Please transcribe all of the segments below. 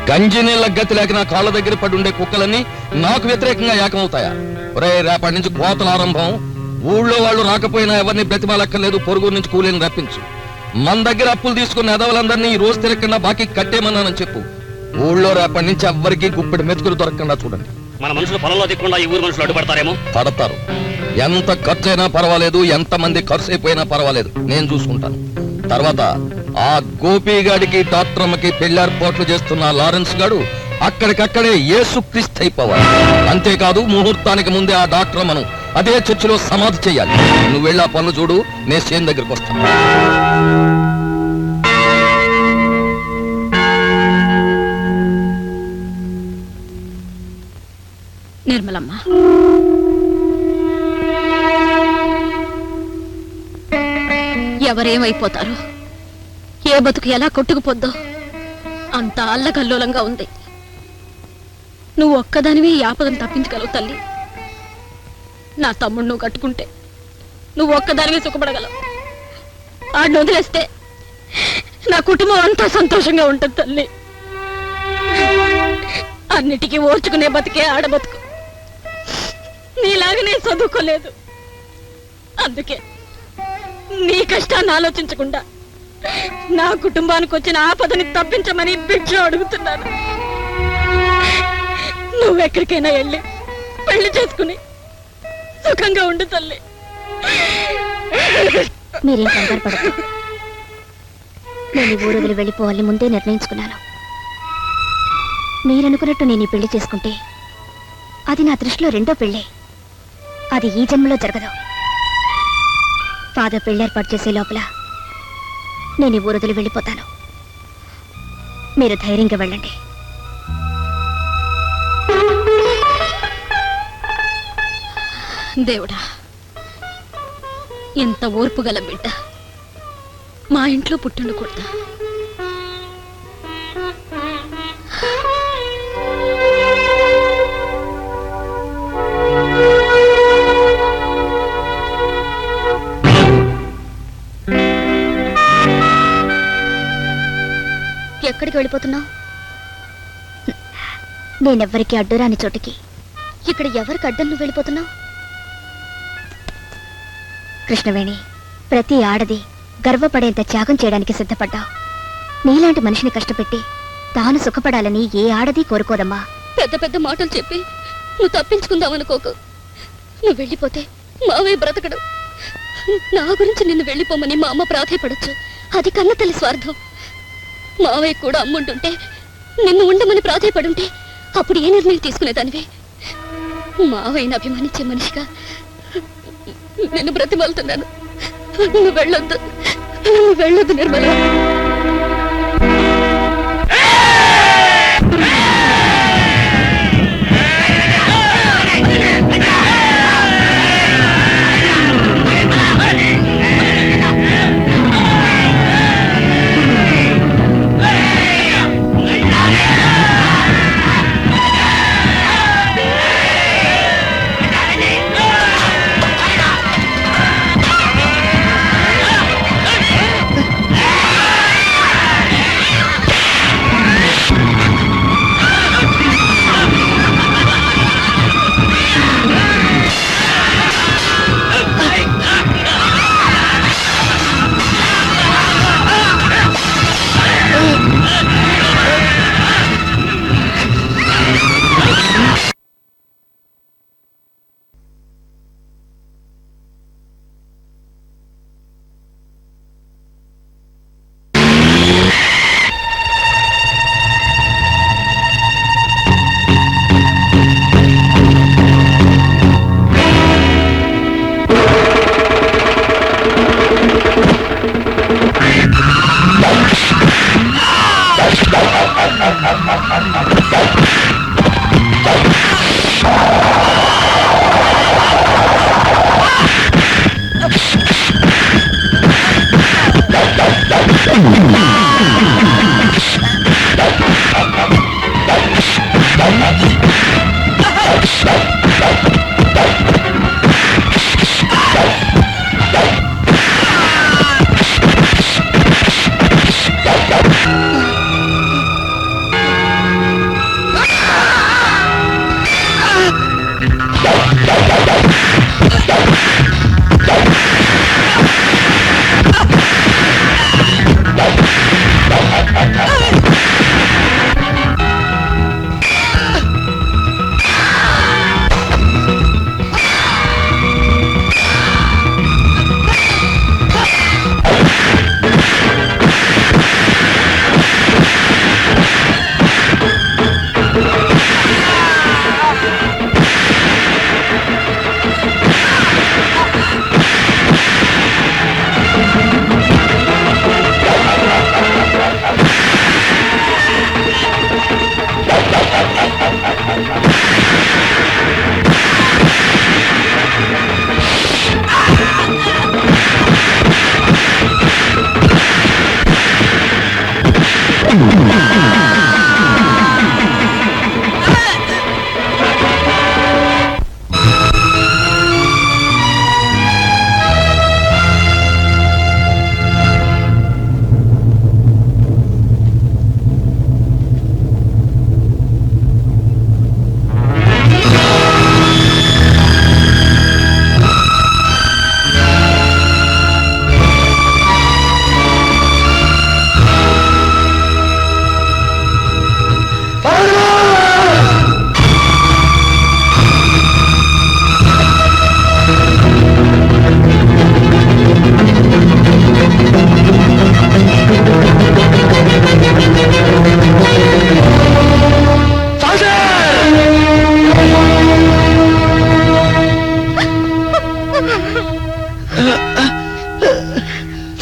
గంజి నీళ్ళ గతి లేక నా కాళ్ళ దగ్గర పడి ఉండే కుక్కలన్నీ నాకు వ్యతిరేకంగా ఏకమవుతాయా? ఒరే, రేపటి నుంచి కోతల ఆరంభం. ఊళ్ళో వాళ్ళు రాకపోయినా ఎవరిని బ్రతిమాలక్కర్లేదు, పొరుగు నుంచి కూలీని రప్పించు. మన దగ్గర అప్పులు తీసుకున్న ఎదవలందరినీ ఈ రోజు తిరగకుండా బాకీ కట్టేమన్నానని చెప్పు. ఊళ్ళో రేపటి నుంచి ఎవ్వరికి గుప్పెడు మెతుకులు దొరకకుండా చూడండి. మన మనుషులు పొలంలో దిక్కుండా ఈ ఊరు మనుషులు అడ్డుపడతారేమో. పడతారు. ఎంత ఖర్చు అయినా పర్వాలేదు, ఎంత మంది ఖర్చు అయిపోయినా పర్వాలేదు, నేను చూసుకుంటాను. తర్వాత ఆ గోపిగాడికి డాక్టర్ అమ్మకి పెళ్లార్పాట్లు చేస్తున్న లారెన్స్ గాడు అక్కడికక్కడే యేసుక్రీస్తు అయిపోవాలి. అంతేకాదు, ముహూర్తానికి ముందే ఆ డాక్టర్ అమ్మను అదే చర్చిలో సమాధి చెయ్యాలి. నువ్వు వెళ్ళా పనులు చూడు, నేను సేన్ దగ్గరికి వస్తాను. నిర్మలమ్మ, ఎవరేమైపోతారో, ఏ బతుకు ఎలా కొట్టుకుపోద్దో అంత అల్లకల్లోలంగా ఉంది. నువ్వు ఒక్కదానివి ఈ ఆపదను తప్పించగలవు తల్లి. నా తమ్ముడు నువ్వు కట్టుకుంటే నువ్వు ఒక్కదానివి సుఖపడగలవు. ఆడిని వదిలేస్తే నా కుటుంబం అంతా సంతోషంగా ఉంటుంది తల్లి. అన్నిటికీ ఓర్చుకునే బతికే ఆడబతుకు. నీలాగనే చదువుకోలేదు, అందుకే నీ కష్టాన్ని ఆలోచించకుండా నా కుటుంబానికి వచ్చిన ఆపదని తప్పించమని భిక్ష అడుగుతున్నాను. నువ్వెక్కడికైనా వెళ్ళి పెళ్లి చేసుకుని సుఖంగా ఉండు తల్లి. మీరేం కంగారు పడదు. నేను ఊరు వదిలి వెళ్ళిపోవాలని ముందే నిర్ణయించుకున్నాను. మీరనుకున్నట్టు నేను ఈ పెళ్లి చేసుకుంటే అది నా దృష్టిలో రెండో పెళ్ళే. అది ఈ జన్మలో జరగదు. ఫాదర్ పెళ్లి ఏర్పాటు చేసే లోపల నేను ఈ ఊరు వదిలి వెళ్ళిపోతాను. మీరు ధైర్యంగా వెళ్ళండి. దేవుడా, ఎంత ఓర్పు గల బిడ్డ మా ఇంట్లో పుట్టిండకూడదా? ఎక్కడికి వెళ్ళిపోతున్నావు? నేనెవ్వరికి అడ్డురాని చోటికి. ఇక్కడ ఎవరికి అడ్డం నువ్వు వెళ్ళిపోతున్నావు? కృష్ణవేణి, ప్రతి ఆడది గర్వపడేంత త్యాగం చేయడానికి సిద్ధపడ్డావు. నీలాంటి మనిషిని కష్టపెట్టి తాను సుఖపడాలని ఏ ఆడది కోరుకోదమ్మా. పెద్ద పెద్ద మాటలు చెప్పి నువ్వు తప్పించుకుందామనుకోకు. నువ్వు వెళ్ళిపోతే మావే బ్రతకడు. నా గురించి నిన్ను వెళ్ళిపోమని మా అమ్మ ప్రాధేయపడచ్చు. అది కన్న తల్లి స్వార్థం. మావయ్య కూడా అమ్ముంటుంటే, నిన్ను ఉండమని ప్రాధేయపడుంటే అప్పుడు ఏ నిర్ణయం తీసుకునేదానివే? మావయ్యని అభిమానించే మనిషిగా నేను బ్రతిమాలుతున్నాను. నువ్వు వెళ్ళొద్దు, నువ్వు వెళ్ళొద్దు నిర్మల.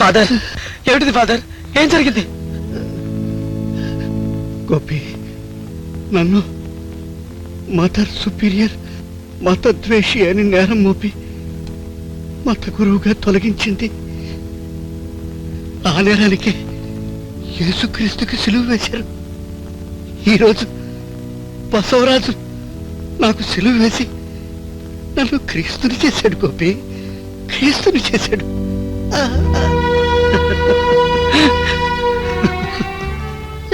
ఫాదర్ ఏమిటిది ఫాదర్? ఏం జరిగింది? గోపి నన్ను మదర్ సుపీరియర్ మతద్వేషి అని నేరం మోపి మత గురువుగా తొలగించింది. ఆ నేరానికి యేసుక్రీస్తుకి సిలువ వేశారు. ఈరోజు బసవరాజు నాకు సిలువ వేసి నన్ను క్రీస్తుని చేశాడు. గోపి క్రీస్తుని చేశాడు.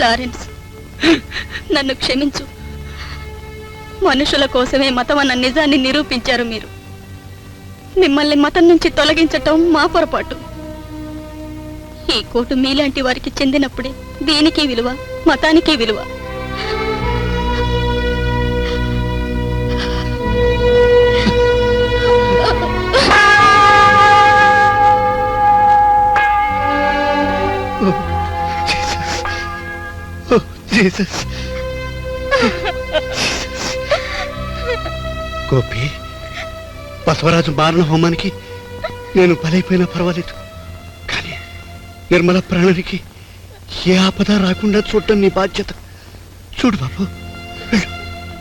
లారెన్స్, నన్ను క్షమించు. మనుషుల కోసమే మతం అన్న నిజాన్ని నిరూపించారు మీరు. మిమ్మల్ని మతం నుంచి తొలగించటం మా పొరపాటు. ఈ కోటు మీలాంటి వారికి చెందినప్పుడే దీనికి విలువ, మతానికి విలువ. జీసస్ గోపి, బసవరాజు మారణ హోమానికి నేను బలైపోయినా పర్వాలేదు, కానీ నిర్మల ప్రాణానికి ఏ ఆపద రాకుండా చూడటం నీ బాధ్యత. చూడు బాబు, వెళ్ళు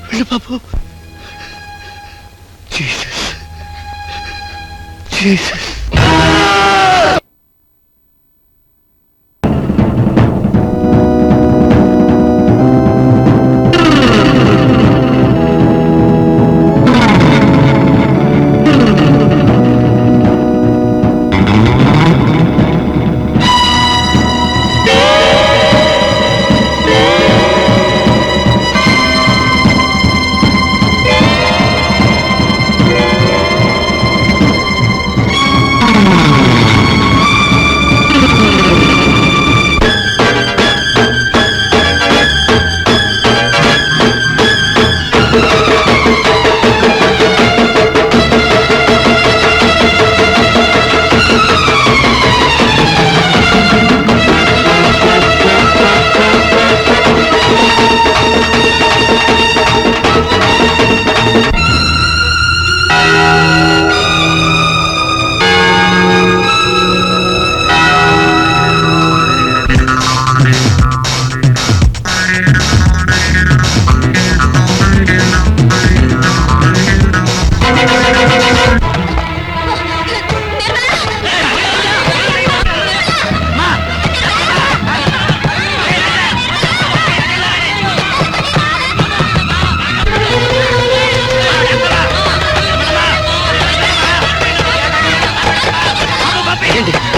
వెళ్ళు బాబు. Jesus Jesus.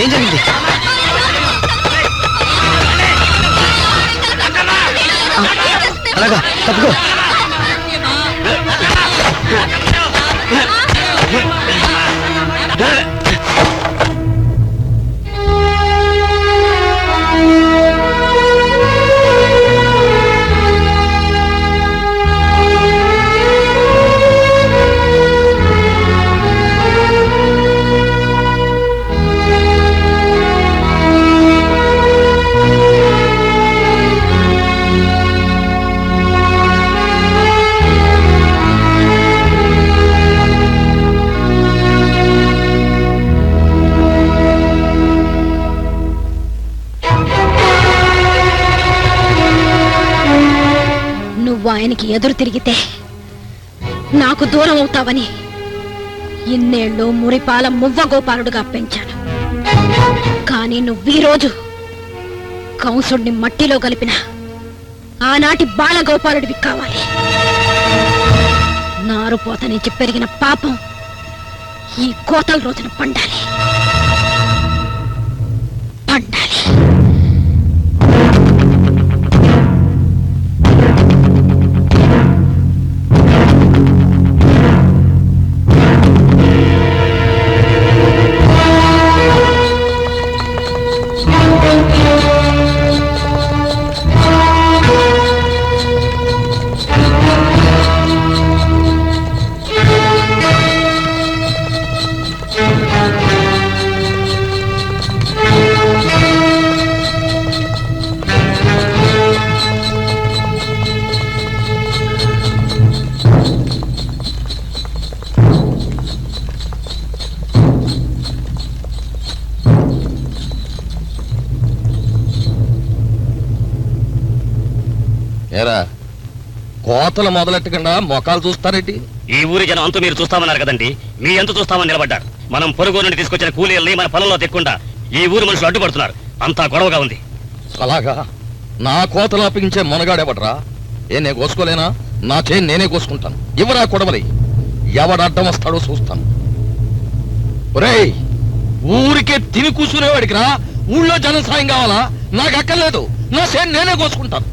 ఏం జరిగింది? అలాగా తప్పుకో. ఆయనకి ఎదురు తిరిగితే నాకు దూరం అవుతావని ఇన్నేళ్ళు మురిపాల మువ్వ గోపాలుడుగా పెంచాను. కానీ నువ్వీరోజు కంసుడిని మట్టిలో కలిపిన ఆనాటి బాలగోపాలుడివి కావాలి. నారుపోత నుంచి పెరిగిన పాపం ఈ కోతల రోజున పండాలి పండాలి. కోతలు మొదలెట్టకుండా మొఖాలు చూస్తారేంటి? ఈ ఊరి జనం అంతు మీరు చూస్తామన్నారు కదండి, మీ ఎంత చూస్తామని నిలబడ్డారు. మనం పొరుగు నుండి తీసుకొచ్చిన కూలీల్ని మన పొలంలో తెక్కుండా ఈ ఊరి మనుషులు అడ్డుపడుతున్నారు. అంతా గొడవగా ఉంది. అలాగా? నా కోతలు అప్పగించే మొనగాడేవడ్రా? నేనే కోసుకోలేనా? నా చేయి నేనే కోసుకుంటాను. ఇవ్వరా కొడవలి, ఎవడడ్డం వస్తాడో చూస్తాను. ఒరేయ్, ఊరికే తిని కూర్చునేవాడికి రా, ఊళ్ళో జనం సాయం కావాలా? నాకు అక్కర్లేదు, నా చేయి నేనే కోసుకుంటాను.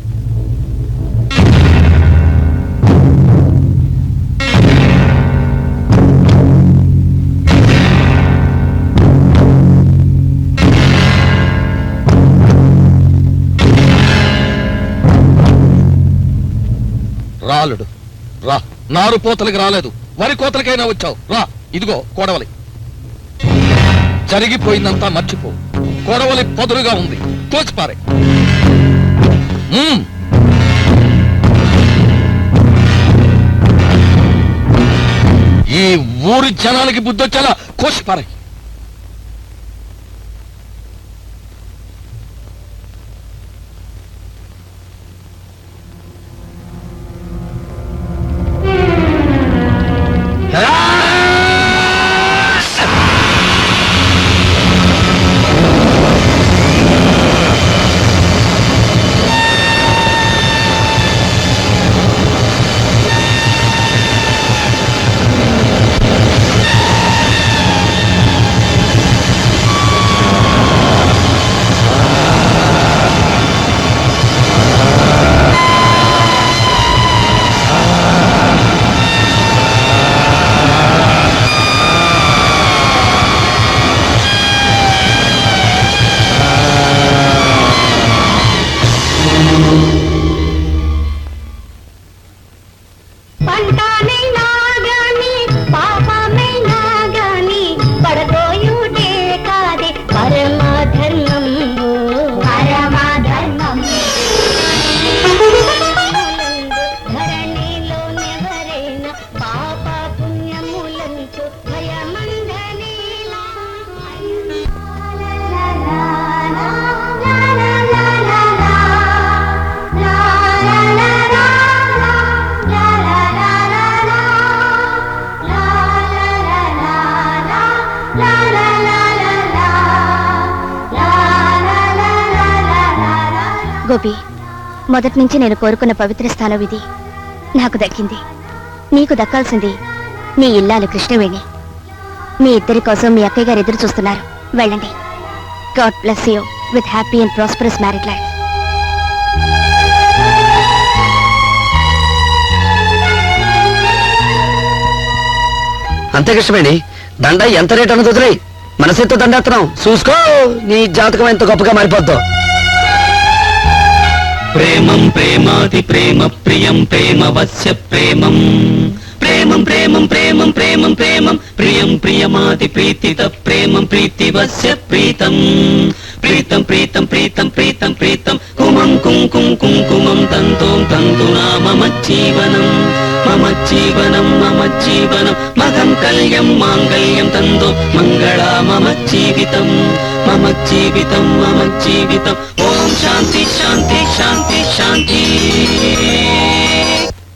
రాలుడు రా, నారు పోతలకి రాలేదు, వరి కోతలకైనా వచ్చావు రా. ఇదిగో కొడవలి, జరిగిపోయిందంతా మర్చిపో. కొడవలి పదులుగా ఉంది, తోచిపారే. ఈ ఊరి జనాలకి బుద్ధొచ్చేలా కోసిపారే. గోపి, మొదటి నుంచి నేను కోరుకున్న పవిత్ర స్థానం ఇది నాకు దక్కింది. నీకు దక్కాల్సింది నీ ఇల్లాలు కృష్ణవేణి. మీ ఇద్దరి కోసం మీ అక్కయ్య గారు ఎదురు చూస్తున్నారు. వెళ్ళండి. God bless you with happy and prosperous married life. అంతే కృష్ణవేణి, దండ ఎంత రేట్ అన్నది వదిలేయి. మనసెత్తు దండెత్తనం చూసుకో, నీ జాతకం ఎంత గొప్పగా మారిపోద్దో. ప్రేమం ప్రేమాది ప్రేమ ప్రియం ప్రేమ వస్య ప్రేమం ప్రేమం ప్రేమం ప్రేమం ప్రేమం ప్రేమం ప్రియం ప్రియమాది ప్రీతిత ప్రేమం ప్రీతి వస్య ప్రీతం ప్రీతం ప్రీతం ప్రీతం ప్రీతం ప్రీతం కుమం కుంకుం కుంకుమం తంతోం తంతునా మమ జీవనం మమ జీవనం మమ జీవనం మగం కల్యం మాంగళ్యం తందో మంగళా మమ జీవితం మమ జీవితం మమ జీవితం. ఓం శాంతి శాంతి శాంతి శాంతి.